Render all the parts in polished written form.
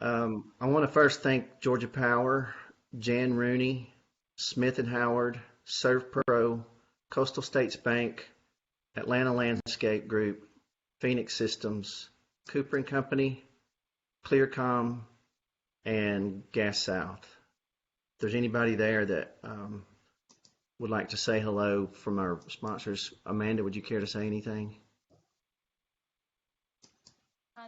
I want to first thank Georgia Power, Jan Rooney, Smith and Howard, ServPro, Coastal States Bank, Atlanta Landscape Group, Phoenix Systems, Cooper and Company, Clearcom, and Gas South. If there's anybody there that would like to say hello from our sponsors, Amanda, would you care to say anything?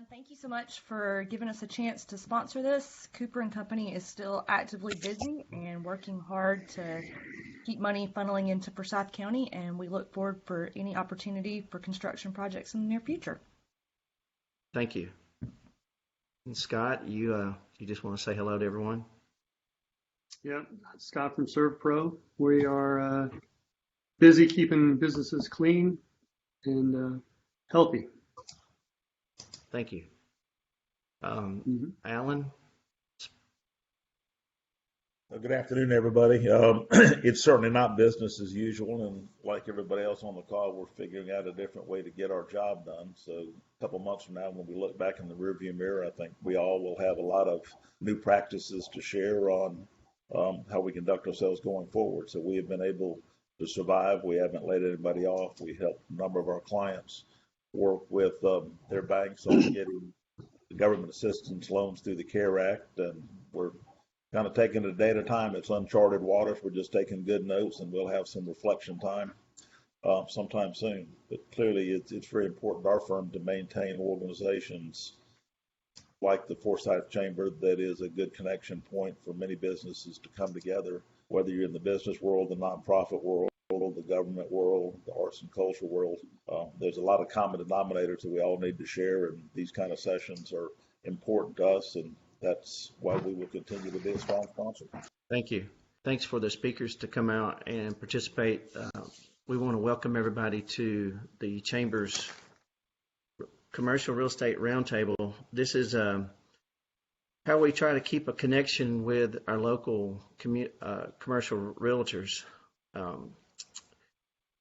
Thank you so much for giving us a chance to sponsor this. Cooper and Company is still actively busy and working hard to keep money funneling into Forsyth County, and we look forward for any opportunity for construction projects in the near future. Thank you. And Scott, you just want to say hello to everyone? Yeah, Scott from ServPro. We are busy keeping businesses clean and healthy. Thank you. Alan? Good afternoon, everybody. It's certainly not business as usual, and like everybody else on the call, we're figuring out a different way to get our job done. So a couple months from now, when we look back in the rearview mirror, I think we all will have a lot of new practices to share on how we conduct ourselves going forward. So we have been able to survive. We haven't laid anybody off. We helped a number of our clients work with their banks on getting government assistance loans through the CARE Act, and we're kind of taking it a day at a time. It's uncharted waters. We're just taking good notes, and we'll have some reflection time sometime soon. But clearly, it's very important to our firm to maintain organizations like the Forsyth Chamber that is a good connection point for many businesses to come together, whether you're in the business world, the nonprofit world, the government world, the arts and culture world. There's a lot of common denominators that we all need to share, and these kind of sessions are important to us, and that's why we will continue to be a strong sponsor. Thank you. Thanks for the speakers to come out and participate. We want to welcome everybody to the Chamber's Commercial Real Estate Roundtable. This is how we try to keep a connection with our local commercial realtors.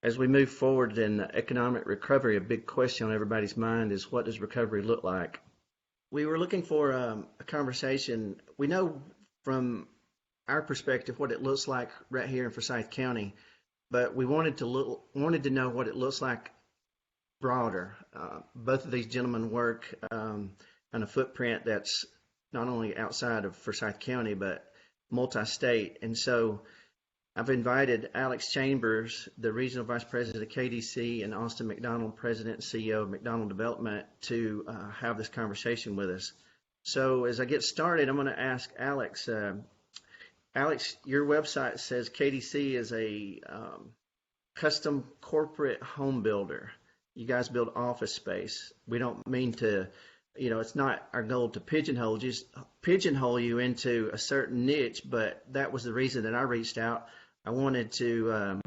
As we move forward in economic recovery, a big question on everybody's mind is, what does recovery look like? We were looking for a conversation. We know from our perspective what it looks like right here in Forsyth County, but we wanted to know what it looks like broader. Both of these gentlemen work on a footprint that's not only outside of Forsyth County, but multi-state. And so I've invited Alex Chambers, the Regional Vice President of KDC, and Austin McDonald, President and CEO of McDonald Development, to have this conversation with us. So as I get started, I'm going to ask Alex. Alex, your website says KDC is a custom corporate home builder. You guys build office space. We don't mean to, it's not our goal to pigeonhole you into a certain niche, but that was the reason that I reached out. I wanted to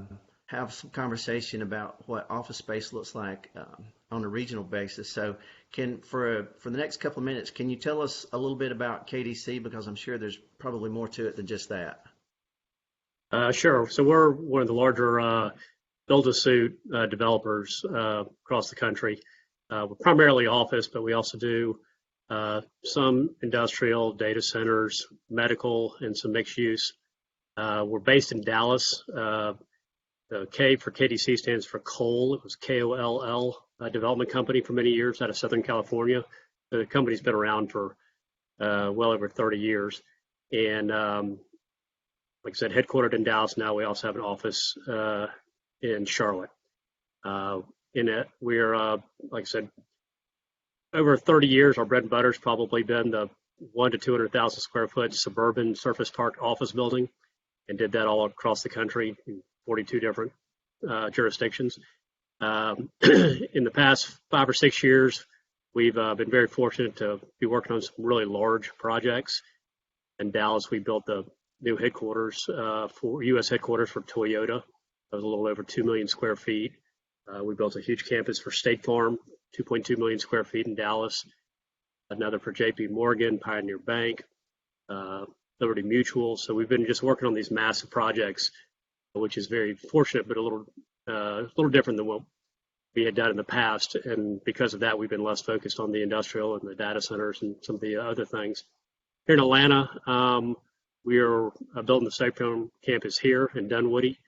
have some conversation about what office space looks like on a regional basis. So for the next couple of minutes, can you tell us a little bit about KDC? Because I'm sure there's probably more to it than just that. Sure. So we're one of the larger build-to-suit developers across the country. We're primarily office, but we also do some industrial, data centers, medical, and some mixed use. We're based in Dallas. The K for KDC stands for Koll. It was KOLL, a development company for many years out of Southern California. The company's been around for well over 30 years. And like I said, headquartered in Dallas now. We also have an office in Charlotte. In it, we're, like I said, over 30 years, our bread and butter's probably been the 1 to 200,000 square foot suburban surface park office building, and did that all across the country in 42 different jurisdictions. In the past 5 or 6 years, we've been very fortunate to be working on some really large projects. In Dallas, we built the new headquarters for U.S. headquarters for Toyota. That was a little over 2 million square feet. We built a huge campus for State Farm, 2.2 million square feet in Dallas. Another for JP Morgan, Pioneer Bank, Liberty Mutual. So we've been just working on these massive projects, which is very fortunate, but a little different than what we had done in the past. And because of that, we've been less focused on the industrial and the data centers and some of the other things. Here in Atlanta, we are building the Soapstone campus here in Dunwoody.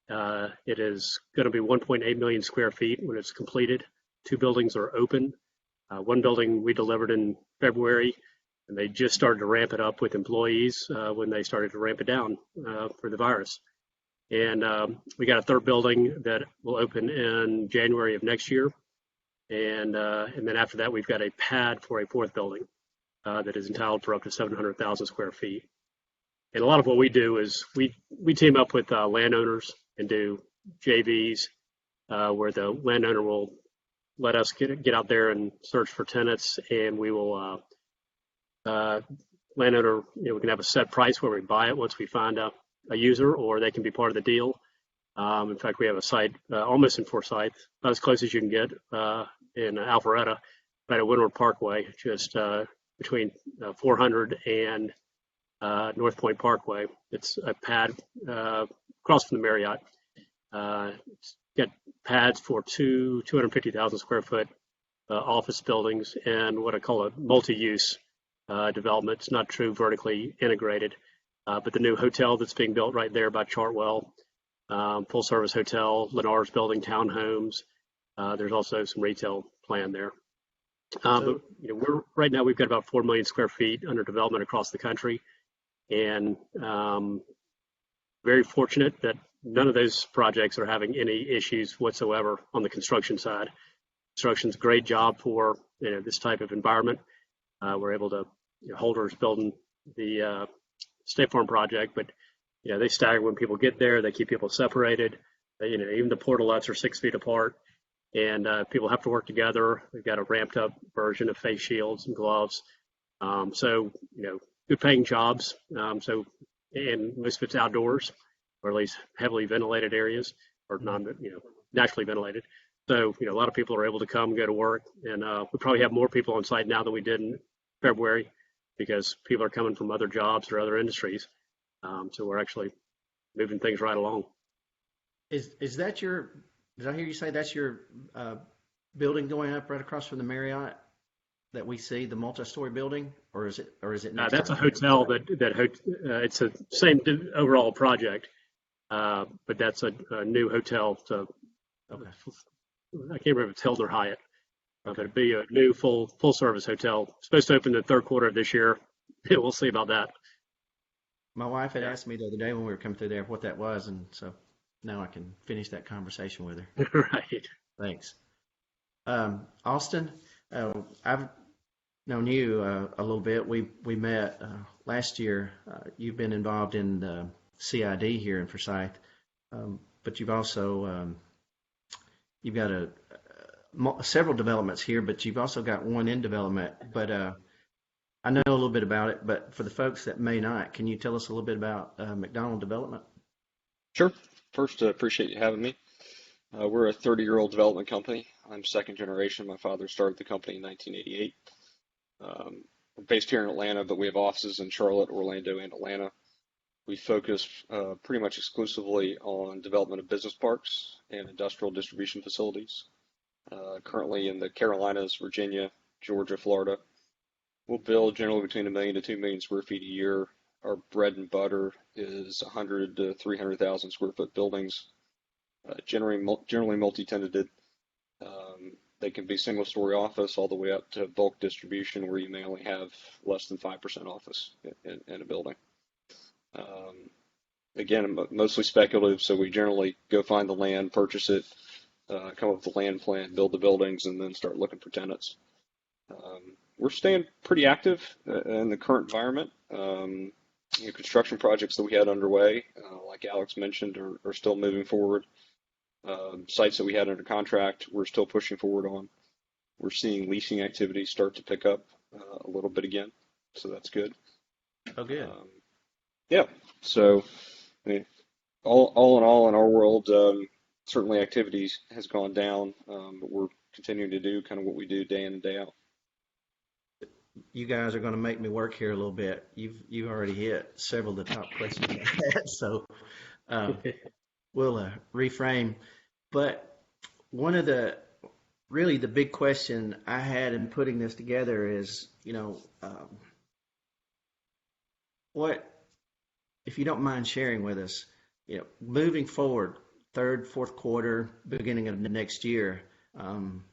It is going to be 1.8 million square feet when it's completed. 2 buildings are open. One building we delivered in February, and they just started to ramp it up with employees when they started to ramp it down for the virus. And we got a 3rd building that will open in January of next year. And then after that, we've got a pad for a 4th building that is entitled for up to 700,000 square feet. And a lot of what we do is we team up with landowners and do JVs where the landowner will let us get out there and search for tenants, and we will landowner, we can have a set price where we buy it once we find a user, or they can be part of the deal. In fact, we have a site almost in Forsyth, about as close as you can get in Alpharetta, right at Windward Parkway, just between 400 and North Point Parkway. It's a pad across from the Marriott. It's got pads for 250,000 square foot office buildings and what I call a multi-use development. It's not true vertically integrated, but the new hotel that's being built right there by Chartwell, full service hotel, Lennar's building townhomes. There's also some retail planned there. But right now we've got about 4 million square feet under development across the country, and very fortunate that none of those projects are having any issues whatsoever on the construction side. Construction's a great job for this type of environment. We're able to Holder's building the State Farm project, but they stagger when people get there. They keep people separated. Even the portalettes are 6 feet apart, and people have to work together. We've got a ramped up version of face shields and gloves. So good paying jobs. And most of it's outdoors, or at least heavily ventilated areas, or naturally ventilated. So a lot of people are able to come, go to work, and we probably have more people on site now than we did in February, because people are coming from other jobs or other industries. So we're actually moving things right along. Is that your? Did I hear you say that's your building going up right across from the Marriott that we see, the multi-story building, or is it? Next That's a hotel it's a same overall project, but that's a new hotel. So okay. I can't remember if it's Hilton or Hyatt. But it'd be a new full service hotel. Supposed to open the 3rd quarter of this year. We'll see about that. My wife had asked me the other day when we were coming through there what that was, and so now I can finish that conversation with her. Right. Thanks. Austin, I've known you a little bit. We met last year. You've been involved in the CID here in Forsyth, but you've also you've got several developments here, but you've also got one in development. But I know a little bit about it, but for the folks that may not, can you tell us a little bit about McDonald Development? Sure. First, appreciate you having me. We're a 30-year-old development company. I'm 2nd generation. My father started the company in 1988. We're based here in Atlanta, but we have offices in Charlotte, Orlando, and Atlanta. We focus pretty much exclusively on development of business parks and industrial distribution facilities. Currently in the Carolinas, Virginia, Georgia, Florida. We'll build generally between 1 million to 2 million square feet a year. Our bread and butter is 100 to 300,000 square foot buildings, generally multi-tenanted. They can be single-story office all the way up to bulk distribution, where you may only have less than 5% office in a building. Again, mostly speculative, so we generally go find the land, purchase it, come up with a land plan, build the buildings, and then start looking for tenants. We're staying pretty active in the current environment. Construction projects that we had underway, like Alex mentioned, are still moving forward. Sites that we had under contract, we're still pushing forward on. We're seeing leasing activity start to pick up a little bit again, so that's good. Oh, good. Yeah. So, I mean, all in all, in our world, certainly activity has gone down, but we're continuing to do kind of what we do day in and day out. You guys are going to make me work here a little bit. You've already hit several of the top questions I had, so we'll reframe. But one of the big question I had in putting this together is, what, if you don't mind sharing with us, moving forward, third, fourth quarter, beginning of the next year, from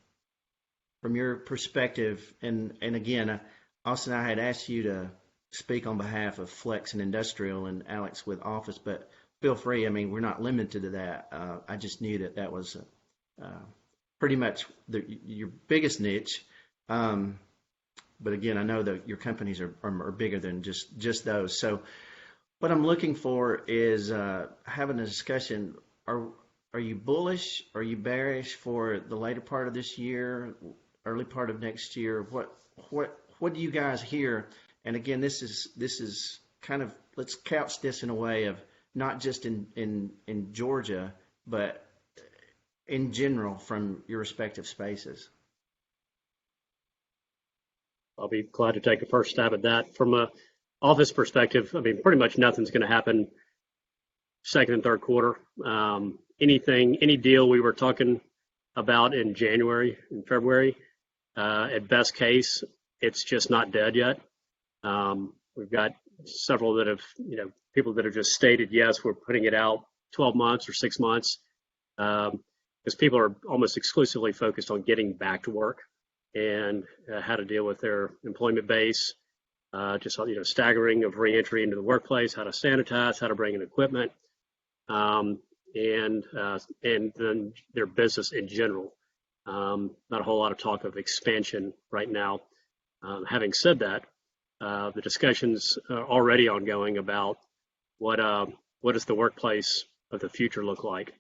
your perspective, and again, Austin, I had asked you to speak on behalf of Flex and Industrial and Alex with Office, but feel free. I mean, we're not limited to that. I just knew that was pretty much your biggest niche. But again, I know that your companies are bigger than just those. So what I'm looking for is having a discussion. Are you bullish? Are you bearish for the later part of this year, early part of next year? What do you guys hear? And again, this is kind of, let's couch this in a way of not just in Georgia, but in general from your respective spaces. I'll be glad to take a first stab at that. From a office perspective, I mean, pretty much nothing's going to happen second and third quarter. Any deal we were talking about in January and February, at best case, it's just not dead yet. We've got several that have, people that have just stated, yes, we're putting it out 12 months or 6 months, because people are almost exclusively focused on getting back to work and how to deal with their employment base, just, staggering of reentry into the workplace, how to sanitize, how to bring in equipment, and then their business in general. Not a whole lot of talk of expansion right now. Having said that, the discussions are already ongoing about what does the workplace of the future look like,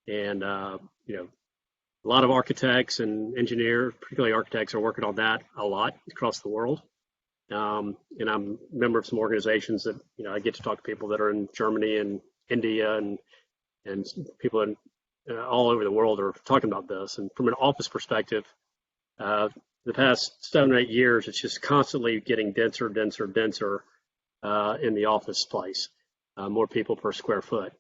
and a lot of architects and engineers, particularly architects, are working on that a lot across the world. And I'm a member of some organizations that I get to talk to people that are in Germany and India and people in all over the world are talking about this. And from an office perspective, the past 7 or 8 years, it's just constantly getting denser in the office place, more people per square foot.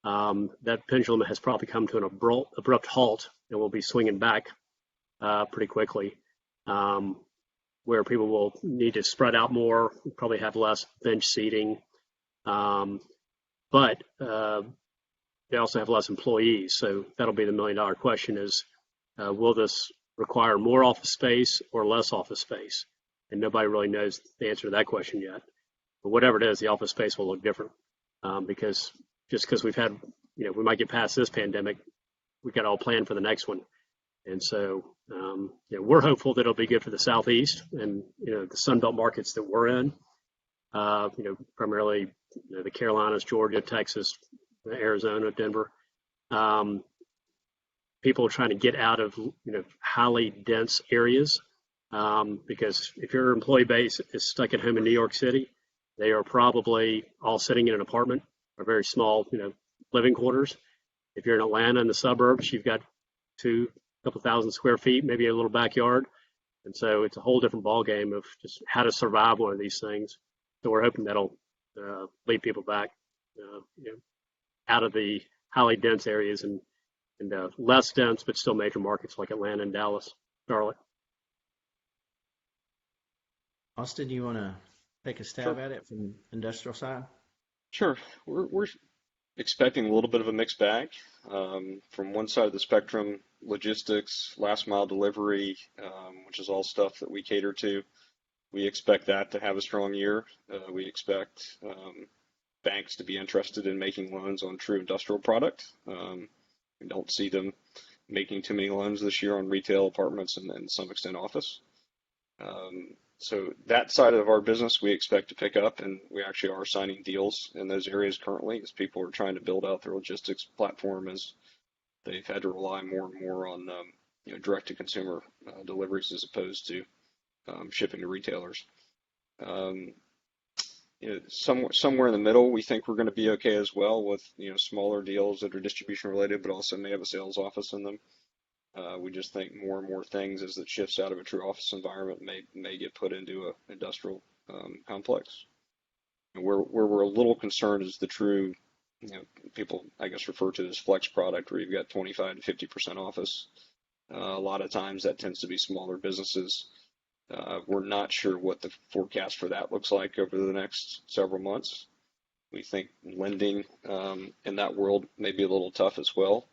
That pendulum has probably come to an abrupt halt and will be swinging back pretty quickly, where people will need to spread out more, probably have less bench seating, but they also have less employees. So that'll be the million-dollar question is, will this require more office space or less office space? And nobody really knows the answer to that question yet. But whatever it is, the office space will look different because we've had, we might get past this pandemic, we got all planned for the next one. And so, we're hopeful that it'll be good for the Southeast and, the Sunbelt markets that we're in, primarily the Carolinas, Georgia, Texas, Arizona, Denver. People are trying to get out of, highly dense areas because if your employee base is stuck at home in New York City, they are probably all sitting in an apartment or very small, living quarters. If you're in Atlanta in the suburbs, you've got couple thousand square feet, maybe a little backyard. And so it's a whole different ballgame of just how to survive one of these things. So we're hoping that'll lead people back, out of the highly dense areas and less dense, but still major markets like Atlanta and Dallas, Charlotte. Austin, you want to take a stab at it from industrial side? Sure. We're expecting a little bit of a mixed bag. From one side of the spectrum, logistics, last mile delivery, which is all stuff that we cater to. We expect that to have a strong year. We expect banks to be interested in making loans on true industrial product. We don't see them making too many loans this year on retail, apartments, and to some extent office. So that side of our business we expect to pick up, and we actually are signing deals in those areas currently as people are trying to build out their logistics platform as they've had to rely more and more on direct-to-consumer deliveries as opposed to shipping to retailers. Somewhere in the middle, we think we're going to be okay as well with smaller deals that are distribution related, but also may have a sales office in them. We just think more and more things as it shifts out of a true office environment may get put into an industrial complex. And where we're a little concerned is the true, people I guess refer to as flex product, where you've got 25 to 50% office. A lot of times that tends to be smaller businesses We're not sure what the forecast for that looks like over the next several months. We think lending in that world may be a little tough as well.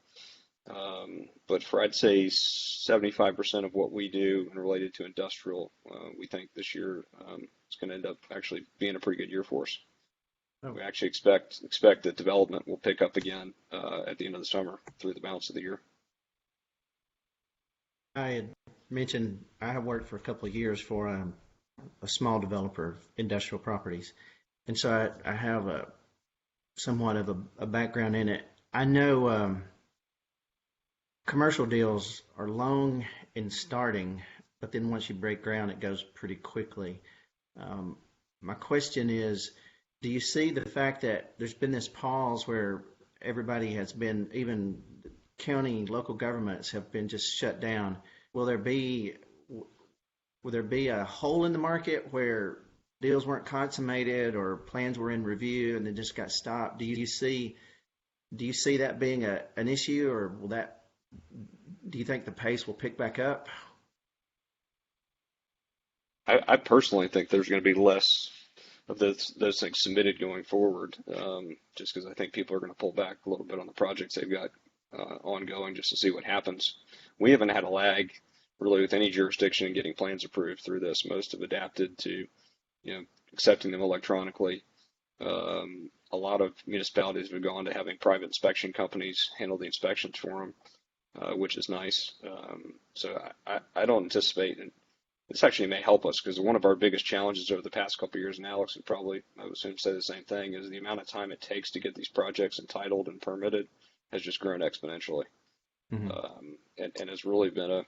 But for, I'd say, 75% of what we do related to industrial, we think this year it's going to end up actually being a pretty good year for us. We actually expect that development will pick up again at the end of the summer through the balance of the year. I had mentioned I have worked for a couple of years for a small developer of industrial properties, and so I have somewhat of a background in it. I know commercial deals are long in starting, but then once you break ground, it goes pretty quickly. My question is, do you see the fact that there's been this pause where everybody has been, even county, local governments have been just shut down? Will there be a hole in the market where deals weren't consummated or plans were in review and then just got stopped? Do you see that being an issue, or do you think the pace will pick back up? I personally think there's going to be less of those things submitted going forward, just because I think people are going to pull back a little bit on the projects they've got ongoing just to see what happens. We haven't had a lag really with any jurisdiction in getting plans approved through this. Most have adapted to, accepting them electronically. A lot of municipalities have gone to having private inspection companies handle the inspections for them, which is nice. So I don't anticipate, and this actually may help us, because one of our biggest challenges over the past couple of years, and Alex would probably, I would assume, say the same thing, is the amount of time it takes to get these projects entitled and permitted has just grown exponentially. Mm-hmm. And has really been a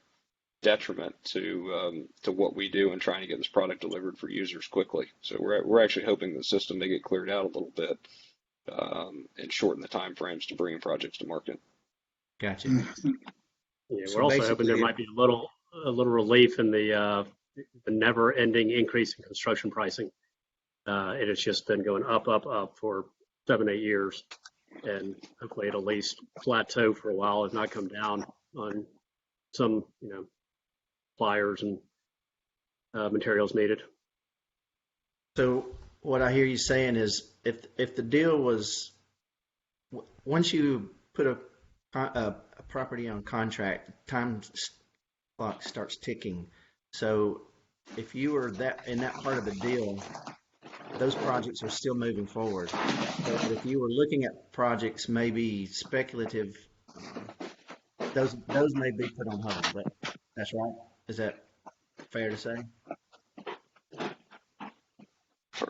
detriment to what we do in trying to get this product delivered for users quickly. So we're actually hoping the system may get cleared out a little bit and shorten the time frames to bringing projects to market. Gotcha. Yeah, So we're also hoping there basically- might be a little relief in the never-ending increase in construction pricing. It has just been going up for 7-8 years, and hopefully it'll at least plateau for a while, if not come down on some, pliers and materials needed. So what I hear you saying is, if the deal was, once you put a property on contract, time clock starts ticking. So if you were in that part of the deal, those projects are still moving forward. But if you were looking at projects maybe speculative, those may be put on hold. That's right. Is that fair to say?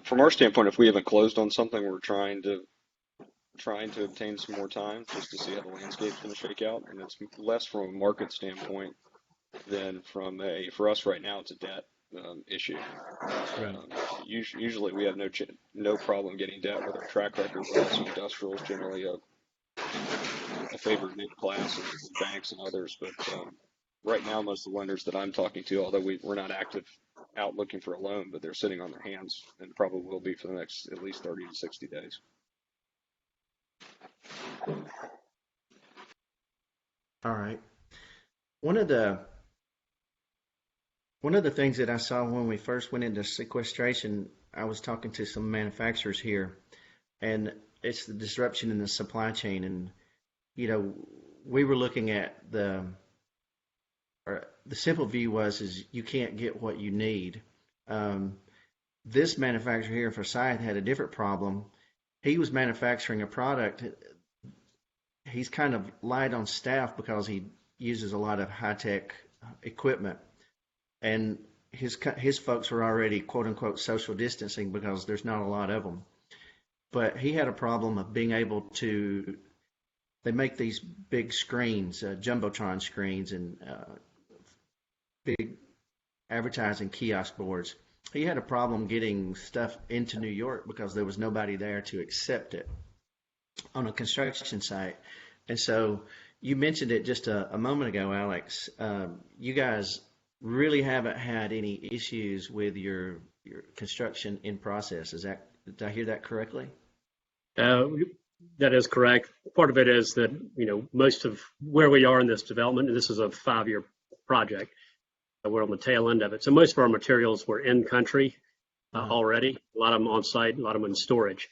From our standpoint, if we haven't closed on something, we're trying to obtain some more time just to see how the landscape's going to shake out, and it's less from a market standpoint than for us right now, it's a debt issue. Right. Usually we have no problem getting debt with our track record. So industrial is generally a favored class of banks and others, but right now most of the lenders that I'm talking to, although we're not active out looking for a loan, but they're sitting on their hands and probably will be for the next at least 30 to 60 days. All right. One of the things that I saw when we first went into sequestration, I was talking to some manufacturers here, and it's the disruption in the supply chain. And, we were looking at the simple view is you can't get what you need. This manufacturer here in Forsyth had a different problem. He was manufacturing a product. He's kind of light on staff because he uses a lot of high-tech equipment. And his folks were already, quote unquote, social distancing because there's not a lot of them. But he had a problem of being able to, they make these big screens, Jumbotron screens, and big advertising kiosk boards. He had a problem getting stuff into New York because there was nobody there to accept it on a construction site. And so you mentioned it just a moment ago, Alex. You guys really haven't had any issues with your construction in process. Did I hear that correctly? That is correct. Part of it is that, most of where we are in this development, and this is a 5-year project, we're on the tail end of it. So most of our materials were in country already. A lot of them on site, a lot of them in storage.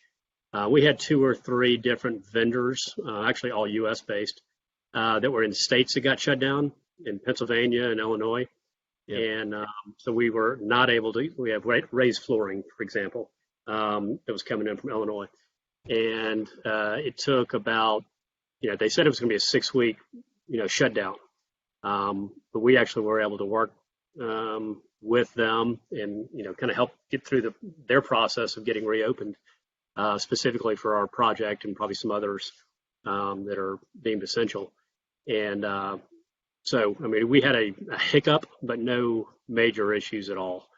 We had 2 or 3 different vendors, actually all U.S. based, that were in states that got shut down, in Pennsylvania and Illinois. Yep. And so we were not able to. We have raised flooring, for example, that was coming in from Illinois, and it took about, they said it was going to be a 6-week, shutdown, but we actually were able to work with them and kind of help get through their process of getting reopened, specifically for our project and probably some others that are deemed essential. And so, I mean, we had a hiccup, but no major issues at all.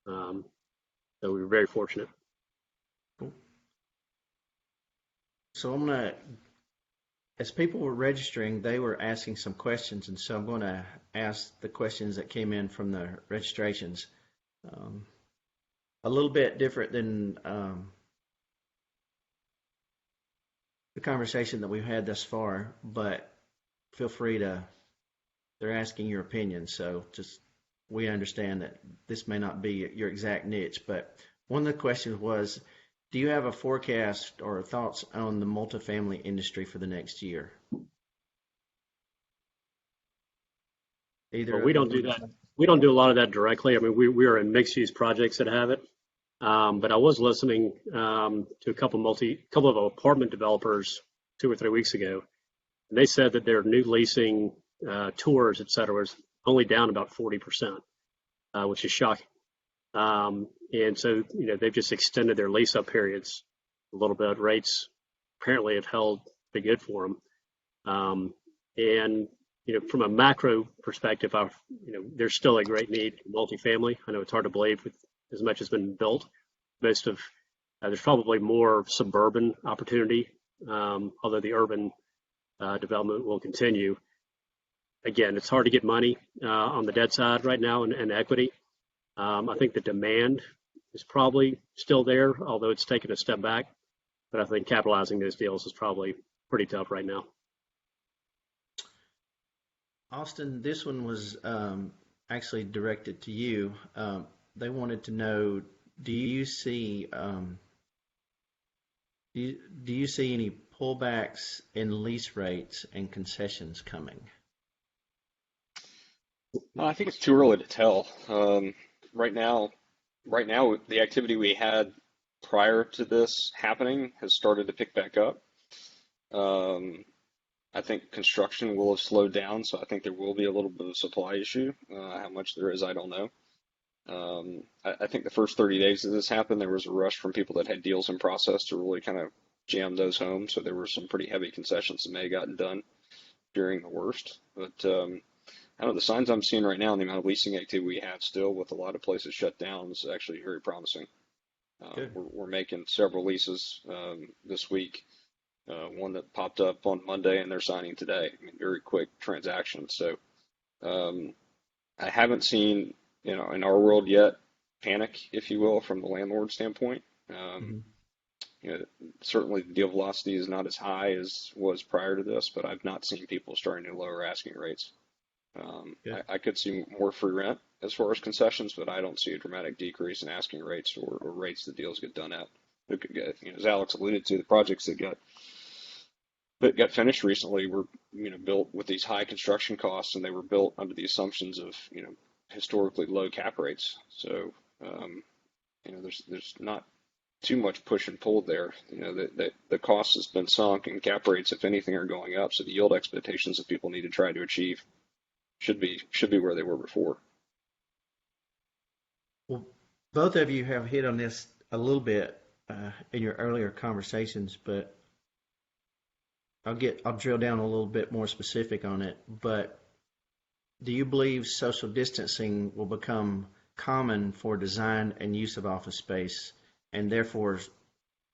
So we were very fortunate. Cool. So I'm going to, as people were registering, they were asking some questions, and so I'm going to ask the questions that came in from the registrations. A little bit different than the conversation that we've had thus far, but feel free to, they're asking your opinion, so just, we understand that this may not be your exact niche, but one of the questions was, do you have a forecast or thoughts on the multifamily industry for the next year? Well, we don't do that. We don't do a lot of that directly. I mean, we are in mixed use projects that have it. But I was listening to a couple of apartment developers 2 or 3 weeks ago, and they said that their new leasing tours, et cetera, is only down about 40%, which is shocking. And so, they've just extended their lease up periods a little bit. Rates apparently have held pretty good for them. And, from a macro perspective, there's still a great need for multifamily. I know it's hard to believe with as much has been built. There's probably more suburban opportunity, although the urban development will continue. Again, it's hard to get money on the debt side right now and equity. I think the demand is probably still there, although it's taken a step back. But I think capitalizing those deals is probably pretty tough right now. Austin, this one was actually directed to you. They wanted to know, do you see any pullbacks in lease rates and concessions coming? I think it's too early to tell. Right now, the activity we had prior to this happening has started to pick back up. I think construction will have slowed down, so I think there will be a little bit of a supply issue. How much there is, I don't know. I think the first 30 days that this happened, there was a rush from people that had deals in process to really kind of jam those home. So there were some pretty heavy concessions that may have gotten done during the worst. But I don't know, the signs I'm seeing right now and the amount of leasing activity we have still with a lot of places shut down is actually very promising. We're making several leases this week. One that popped up on Monday and they're signing today. I mean, very quick transaction. So I haven't seen, in our world yet, panic, if you will, from the landlord standpoint. Certainly the deal velocity is not as high as was prior to this, but I've not seen people starting to lower asking rates. I could see more free rent as far as concessions, but I don't see a dramatic decrease in asking rates or rates the deals get done at. As Alex alluded to, the projects that got finished recently were built with these high construction costs, and they were built under the assumptions of historically low cap rates. So there's not too much push and pull there. The cost has been sunk, and cap rates, if anything, are going up. So the yield expectations that people need to try to achieve should be where they were before. Well, both of you have hit on this a little bit in your earlier conversations, but I'll drill down a little bit more specific on it. But do you believe social distancing will become common for design and use of office space, and therefore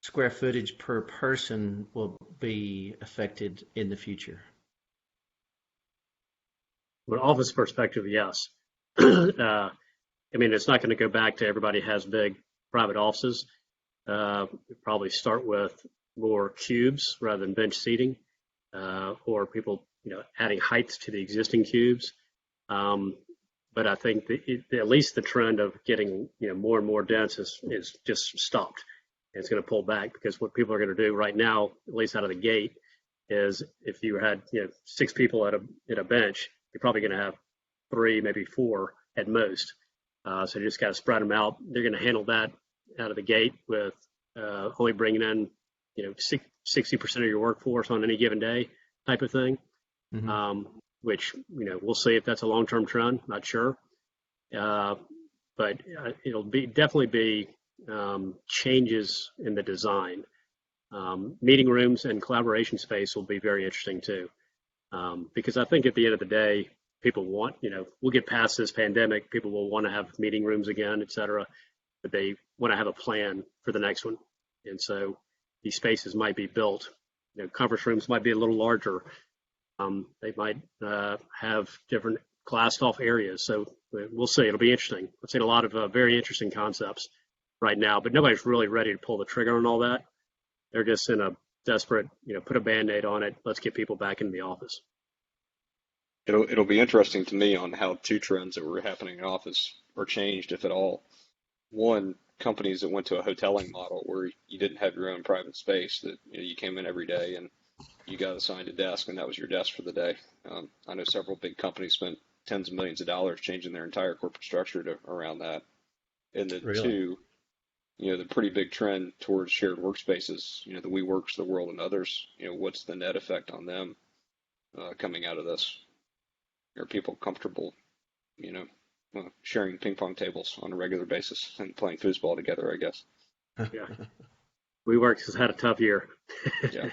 square footage per person will be affected in the future? From an office perspective, yes. I mean, it's not going to go back to everybody has big private offices. Probably start with more cubes rather than bench seating, or people, adding heights to the existing cubes. But I think at least the trend of getting more and more dense is just stopped. And it's going to pull back because what people are going to do right now, at least out of the gate, is if you had 6 people at a bench, you're probably going to have 3, maybe 4 at most. So you just got to spread them out. They're going to handle that out of the gate with only bringing in 60% of your workforce on any given day type of thing. Mm-hmm. Which we'll see if that's a long-term trend. Not sure, but it'll definitely be changes in the design. Meeting rooms and collaboration space will be very interesting too, because I think at the end of the day, people want, we'll get past this pandemic, people will want to have meeting rooms again, et cetera, but they want to have a plan for the next one. And so these spaces might be built, conference rooms might be a little larger. They might have different glassed off areas. So we'll see. It'll be interesting. I've seen a lot of very interesting concepts right now, but nobody's really ready to pull the trigger on all that. They're just in a desperate, put a Band-Aid on it. Let's get people back into the office. It'll be interesting to me on how 2 trends that were happening in office are changed, if at all. One, companies that went to a hoteling model where you didn't have your own private space, that you came in every day and you got assigned a desk and that was your desk for the day. I know several big companies spent tens of millions of dollars changing their entire corporate structure around that. And then really? 2, the pretty big trend towards shared workspaces, the WeWorks, the World, and others, what's the net effect on them coming out of this? Are people comfortable, sharing ping pong tables on a regular basis and playing foosball together, I guess? Yeah. WeWorks has had a tough year. Yeah.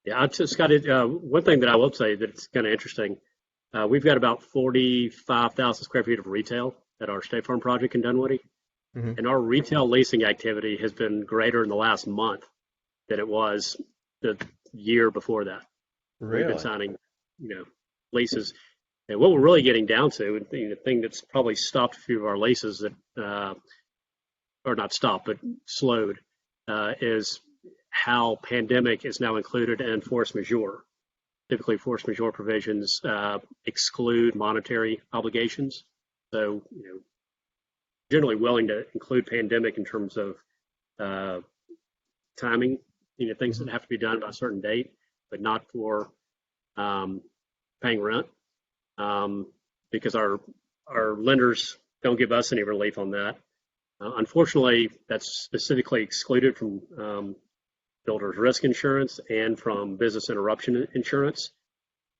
Yeah, Scott, one thing that I will say that's kind of interesting, we've got about 45,000 square feet of retail at our State Farm project in Dunwoody. Mm-hmm. And our retail leasing activity has been greater in the last month than it was the year before that. Really? We've been signing, leases. And what we're really getting down to, the thing that's probably stopped a few of our leases that, or not stopped, but slowed, is how pandemic is now included in force majeure. Typically, force majeure provisions exclude monetary obligations. So, generally willing to include pandemic in terms of timing, things that have to be done by a certain date, but not for paying rent, because our lenders don't give us any relief on that. Unfortunately, that's specifically excluded from builder's risk insurance and from business interruption insurance.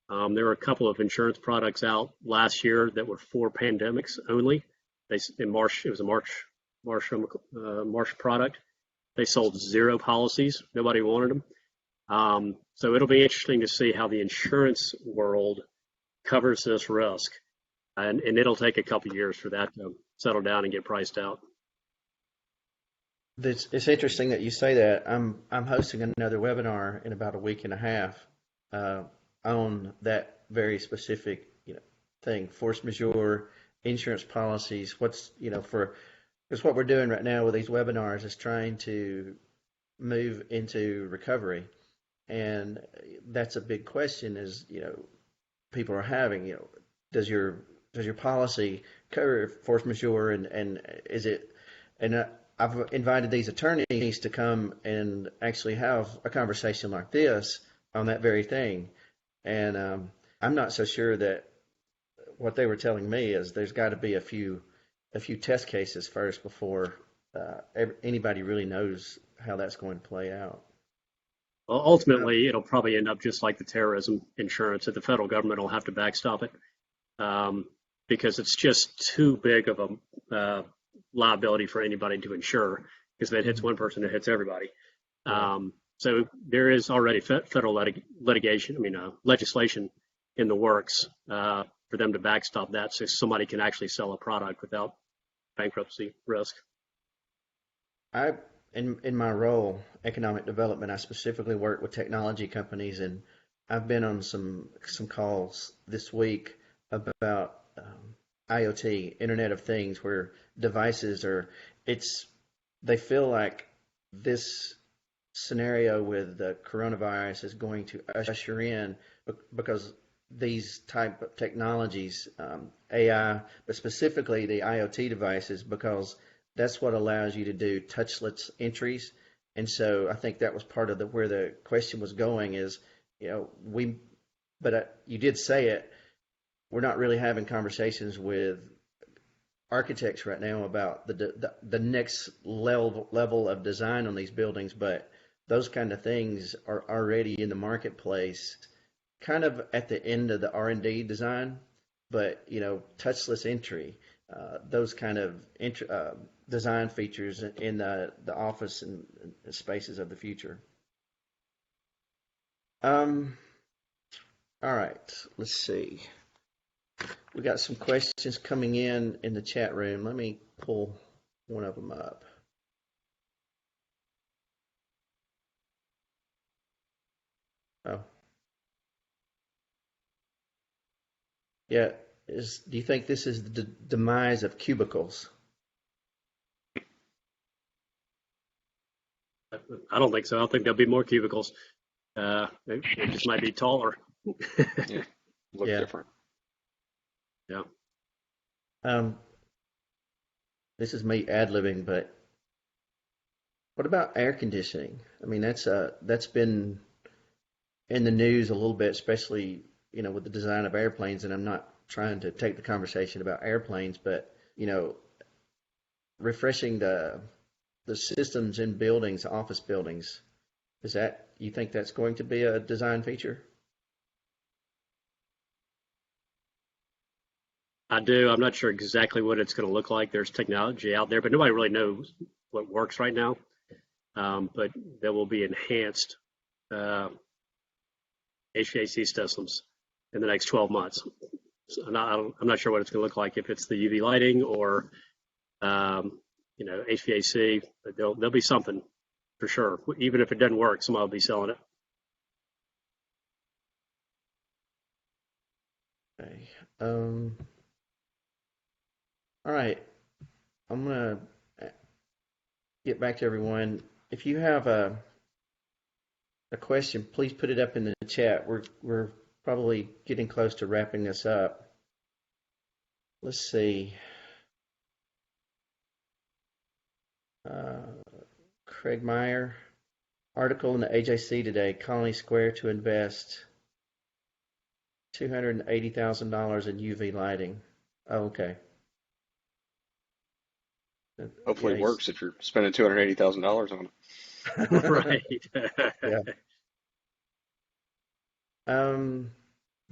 There were a couple of insurance products out last year that were for pandemics only. In March, it was a March product. They sold 0 policies. Nobody wanted them. So it'll be interesting to see how the insurance world covers this risk, and it'll take a couple of years for that to settle down and get priced out. It's interesting that you say that. I'm hosting another webinar in about a week and a half on that very specific thing, force majeure, insurance policies. What's because what we're doing right now with these webinars is trying to move into recovery, and that's a big question. Is people are having does your policy cover force majeure, and is it and I've invited these attorneys to come and actually have a conversation like this on that very thing. And I'm not so sure that what they were telling me is there's got to be a few test cases first before anybody really knows how that's going to play out. Well, ultimately, it'll probably end up just like the terrorism insurance, that the federal government will have to backstop it because it's just too big of a liability for anybody to insure, because if it hits one person, it hits everybody. So there is already federal legislation in the works for them to backstop that, so somebody can actually sell a product without bankruptcy risk. In my role, economic development, I specifically work with technology companies, and I've been on some calls this week about IoT, Internet of Things, where devices they feel like this scenario with the coronavirus is going to usher in, because these type of technologies, AI, but specifically the IoT devices, because that's what allows you to do touchless entries. And so I think that was part of where the question was going is, but you did say it, we're not really having conversations with architects right now about the next level of design on these buildings, but those kind of things are already in the marketplace, kind of at the end of the R&D design, but touchless entry, those kind of design features in the office and spaces of the future. All right, let's see. We got some questions coming in the chat room. Let me pull one of them up. Oh. Yeah. Do you think this is the demise of cubicles? I don't think so. I don't think there'll be more cubicles. It just might be taller. Yeah, look different. Yeah. This is me ad-libbing, but what about air conditioning? I mean, that's been in the news a little bit, especially with the design of airplanes. And I'm not trying to take the conversation about airplanes, but refreshing the systems in buildings, office buildings. You think that's going to be a design feature? I do. I'm not sure exactly what it's going to look like. There's technology out there, but nobody really knows what works right now. But there will be enhanced HVAC systems in the next 12 months. So I'm not sure what it's going to look like, if it's the UV lighting or HVAC, but there'll be something for sure. Even if it doesn't work, somebody will be selling it. Okay. All right. I'm gonna get back to everyone. If you have a question, please put it up in the chat. We're probably getting close to wrapping this up. Let's see. Craig Meyer, article in the AJC today, Colony Square to invest $280,000 in UV lighting. Oh, okay. Hopefully it works if you're spending $280,000 on it. Right. Yeah.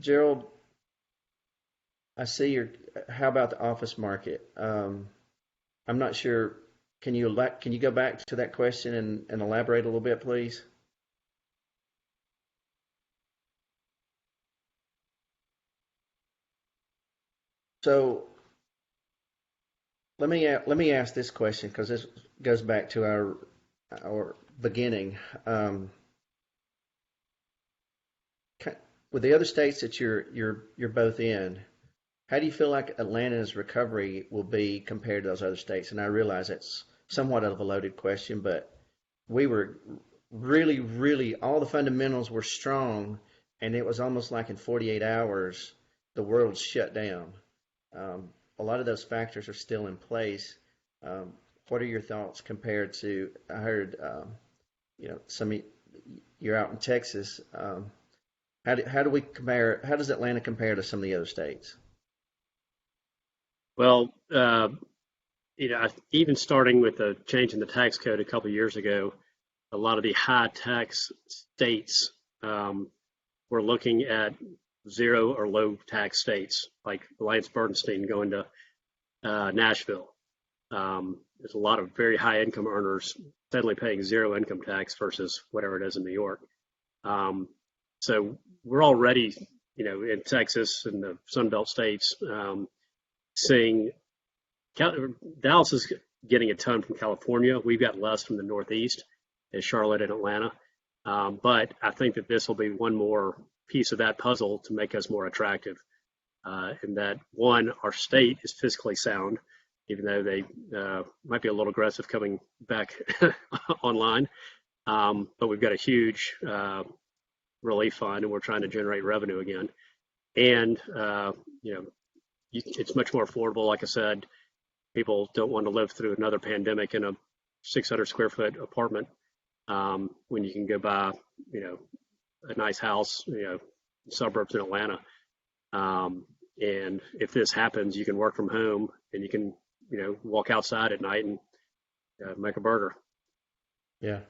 Gerald, I see how about the office market? I'm not sure. Can you go back to that question and elaborate a little bit, please? So let me ask this question, because this goes back to our beginning. With the other states that you're both in, how do you feel like Atlanta's recovery will be compared to those other states? And I realize that's somewhat of a loaded question, but we were really, really, all the fundamentals were strong, and it was almost like in 48 hours the world shut down. A lot of those factors are still in place. What are your thoughts compared to? I heard, you're out in Texas. How do we compare? How does Atlanta compare to some of the other states? Well, even starting with the change in the tax code a couple of years ago, a lot of the high tax states were looking at zero or low tax states, like Lance Bernstein going to Nashville. There's a lot of very high income earners suddenly paying zero income tax versus whatever it is in New York. So we're already, in Texas and the Sunbelt states, seeing Dallas is getting a ton from California. We've got less from the Northeast, as Charlotte and Atlanta. But I think that this will be one more piece of that puzzle to make us more attractive. In that, one, our state is fiscally sound, even though they might be a little aggressive coming back online. But we've got a huge relief fund, and we're trying to generate revenue again. and it's much more affordable. Like I said, people don't want to live through another pandemic in a 600 square foot apartment when you can go buy, a nice house, suburbs in Atlanta. And if this happens, you can work from home and you can, walk outside at night and make a burger. Yeah.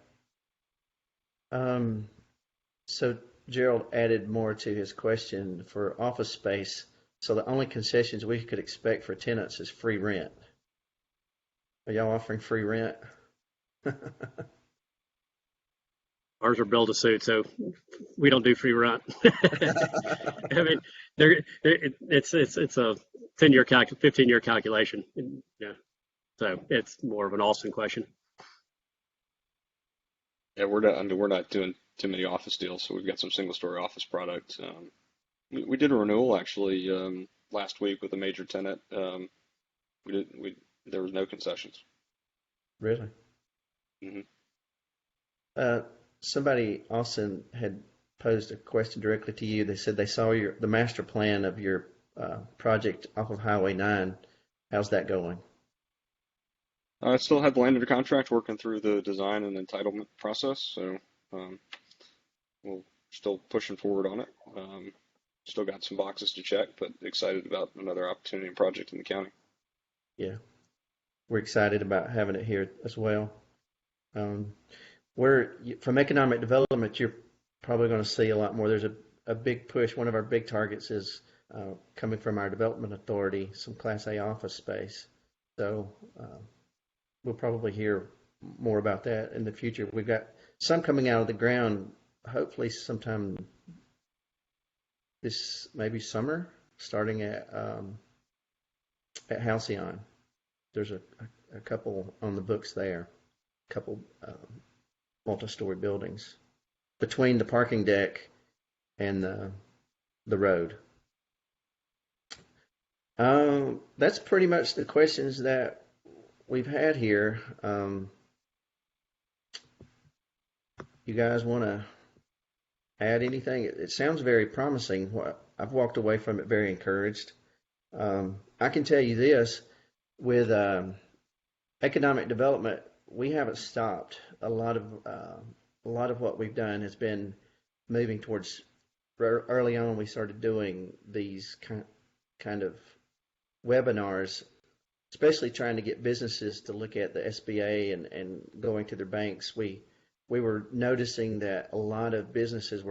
So Gerald added more to his question for office space. So the only concessions we could expect for tenants is free rent. Are y'all offering free rent? Ours are build a suit, so we don't do free rent. I mean, it's a 15-year calculation. Yeah, so it's more of an Austin question. Yeah, we're not doing too many office deals, so we've got some single-story office product. We did a renewal actually last week with a major tenant. There was no concessions. Really? Mm-hmm. Somebody, Austin, had posed a question directly to you. They said they saw the master plan of your project off of Highway 9. How's that going? I still have the land under contract, working through the design and entitlement process, so we're still pushing forward on it. Still got some boxes to check, but excited about another opportunity and project in the county. Yeah, we're excited about having it here as well. From economic development, you're probably going to see a lot more. There's a big push. One of our big targets is coming from our development authority, some Class A office space. So we'll probably hear more about that in the future. We've got some coming out of the ground, hopefully sometime this maybe summer, starting at Halcyon. There's a couple on the books there, a couple multi-story buildings between the parking deck and the road. That's pretty much the questions that we've had here. You guys want to add anything? It sounds very promising. I've walked away from it very encouraged. I can tell you this, with economic development, we haven't stopped. A lot of what we've done has been moving towards. Early on, we started doing these kind of webinars, especially trying to get businesses to look at the SBA and going to their banks. We were noticing that a lot of businesses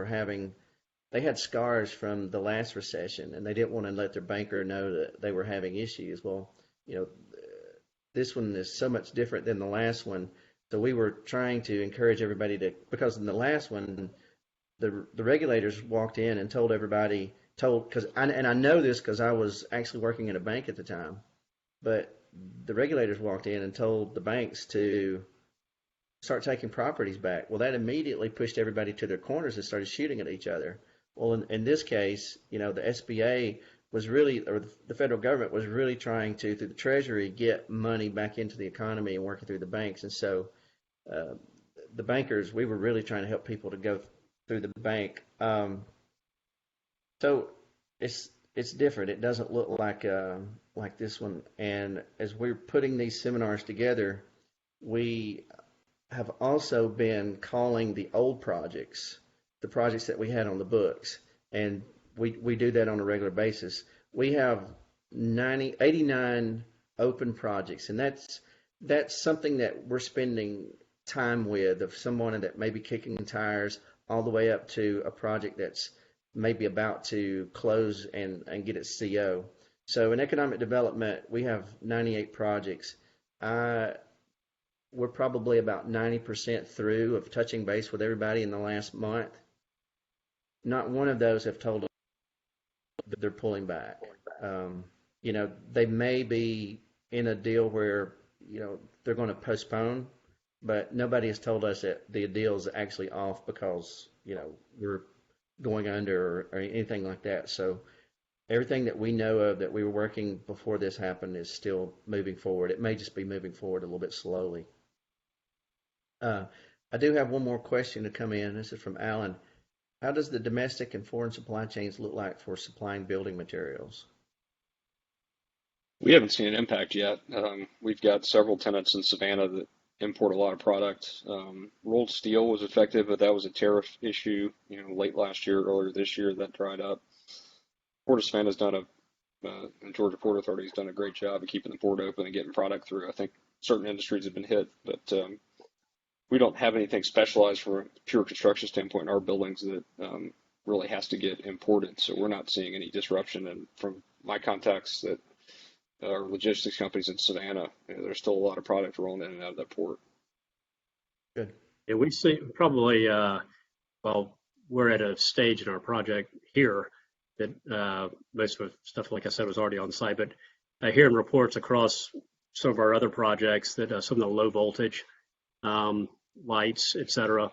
they had scars from the last recession, and they didn't want to let their banker know that they were having issues. Well, this one is so much different than the last one. So we were trying to encourage everybody because in the last one, the regulators walked in and told everybody, and I know this because I was actually working in a bank at the time, but the regulators walked in and told the banks to start taking properties back. Well, that immediately pushed everybody to their corners and started shooting at each other. Well, in this case, the SBA was really, or the federal government was really trying to, through the Treasury, get money back into the economy and working through the banks. And so the bankers, we were really trying to help people to go through the bank. So it's different. It doesn't look like this one. And as we're putting these seminars together, we have also been calling the old projects, the projects that we had on the books, and we do that on a regular basis. We have 89 open projects, and that's something that we're spending time with, of someone that may be kicking the tires, all the way up to a project that's maybe about to close and get its CO. So in economic development, we have 98 projects. We're probably about 90% through of touching base with everybody in the last month. Not one of those have told us that they're pulling back. They may be in a deal where, they're going to postpone, but nobody has told us that the deal is actually off because, we're going under or anything like that. So everything that we know of that we were working before this happened is still moving forward. It may just be moving forward a little bit slowly. I do have one more question to come in. This is from Alan. How does the domestic and foreign supply chains look like for supplying building materials? We haven't seen an impact yet. We've got several tenants in Savannah that import a lot of product. Rolled steel was affected, but that was a tariff issue, late last year, earlier this year, that dried up. Port of Savannah's done the Georgia Port Authority has done a great job of keeping the port open and getting product through. I think certain industries have been hit, but we don't have anything specialized from a pure construction standpoint in our buildings that really has to get imported. So we're not seeing any disruption. And from my contacts that are logistics companies in Savannah, there's still a lot of product rolling in and out of that port. Good. Yeah, we see probably, well, we're at a stage in our project here that most of the stuff, like I said, was already on site, but hearing reports across some of our other projects that some of the low voltage lights, et cetera,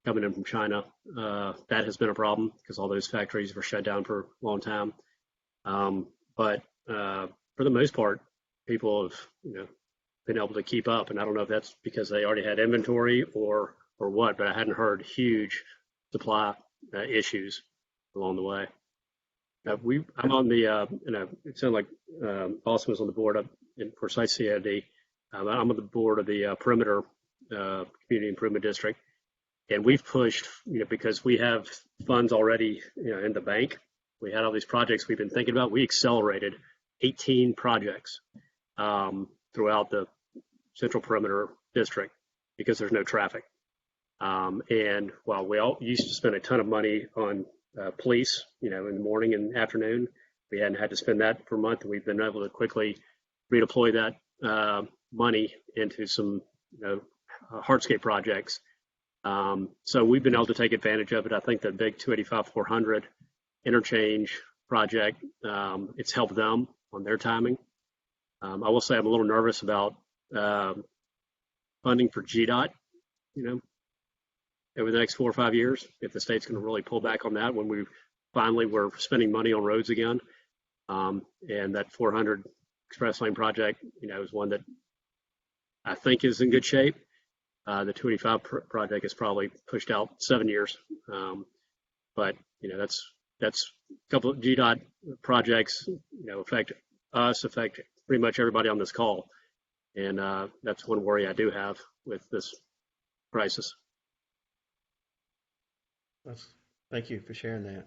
coming in from China, that has been a problem because all those factories were shut down for a long time. But for the most part, people have, been able to keep up, and I don't know if that's because they already had inventory or what, but I hadn't heard huge supply issues along the way. I'm on the, it sounded like Austin was on the board up in Forsyth COD. I'm on the board of the Perimeter Community Improvement District, and we've pushed, because we have funds already, in the bank. We had all these projects we've been thinking about. We accelerated 18 projects throughout the Central Perimeter District because there's no traffic. And while we all used to spend a ton of money on police, in the morning and afternoon, we hadn't had to spend that for a month, and we've been able to quickly redeploy that money into some, hardscape projects. So we've been able to take advantage of it. I think the big 285-400 interchange project, it's helped them on their timing. I will say I'm a little nervous about funding for GDOT, over the next 4 or 5 years, if the state's going to really pull back on that when we finally were spending money on roads again. And that 400 express lane project, is one that I think is in good shape. The 285 project is probably pushed out 7 years. But, that's a couple of GDOT projects, affect us, affect pretty much everybody on this call. And that's one worry I do have with this crisis. Thank you for sharing that.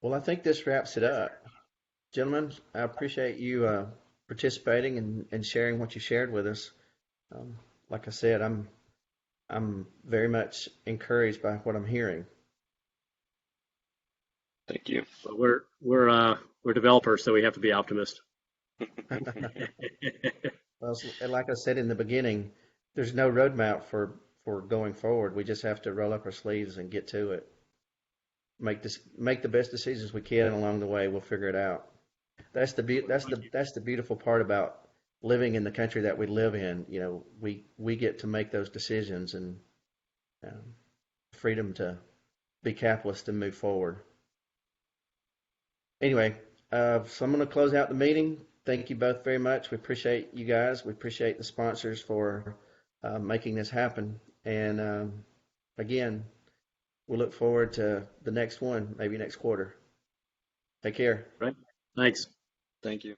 Well, I think this wraps it up. Gentlemen, I appreciate you participating and sharing what you shared with us. Like I said, I'm very much encouraged by what I'm hearing. Thank you. But we're developers, so we have to be optimists. Well, like I said in the beginning, there's no roadmap for going forward. We just have to roll up our sleeves and get to it. Make the best decisions we can, and along the way we'll figure it out. That's the beautiful part about living in the country that we live in. We get to make those decisions, and freedom to be capitalists and move forward. Anyway, so I'm going to close out the meeting. Thank you both very much. We appreciate you guys. We appreciate the sponsors for making this happen. And again, we look forward to the next one, maybe next quarter. Take care. Right. Thanks. Thank you.